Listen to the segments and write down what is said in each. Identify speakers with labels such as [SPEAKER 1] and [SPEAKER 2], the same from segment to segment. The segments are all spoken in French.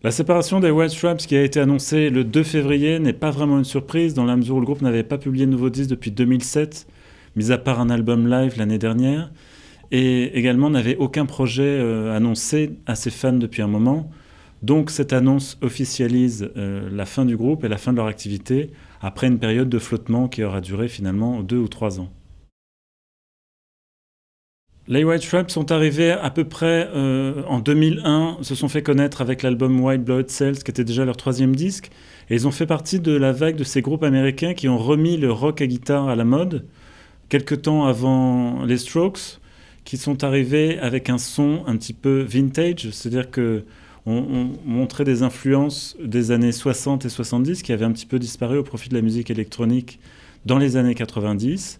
[SPEAKER 1] La séparation des White Stripes qui a été annoncée le 2 février n'est pas vraiment une surprise dans la mesure où le groupe n'avait pas publié de nouveaux disques depuis 2007, mis à part un album live l'année dernière, et également n'avait aucun projet annoncé à ses fans depuis un moment. Donc cette annonce officialise la fin du groupe et la fin de leur activité après une période de flottement qui aura duré finalement 2 ou 3 ans. Les White Stripes sont arrivés à peu près en 2001, se sont fait connaître avec l'album White Blood Cells, qui était déjà leur 3e disque, et ils ont fait partie de la vague de ces groupes américains qui ont remis le rock à guitare à la mode, quelque temps avant les Strokes, qui sont arrivés avec un son un petit peu vintage, c'est-à-dire que on montrait des influences des années 60 et 70 qui avaient un petit peu disparu au profit de la musique électronique dans les années 90.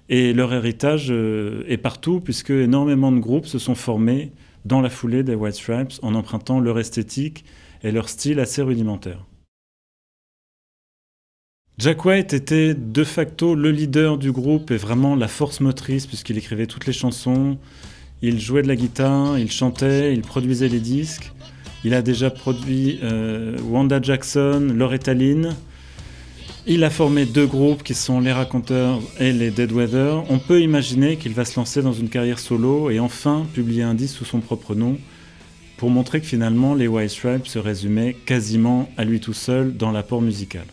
[SPEAKER 1] Et leur héritage est partout, puisque énormément de groupes se sont formés dans la foulée des White Stripes en empruntant leur esthétique et leur style assez rudimentaire. Jack White était de facto le leader du groupe et vraiment la force motrice, puisqu'il écrivait toutes les chansons, il jouait de la guitare, il chantait, il produisait les disques. Il a déjà produit Wanda Jackson, Loretta Lynn. Il a formé 2 groupes qui sont les Raconteurs et les Dead Weather. On peut imaginer qu'il va se lancer dans une carrière solo et enfin publier un disque sous son propre nom pour montrer que finalement les White Stripes se résumaient quasiment à lui tout seul dans l'apport musical.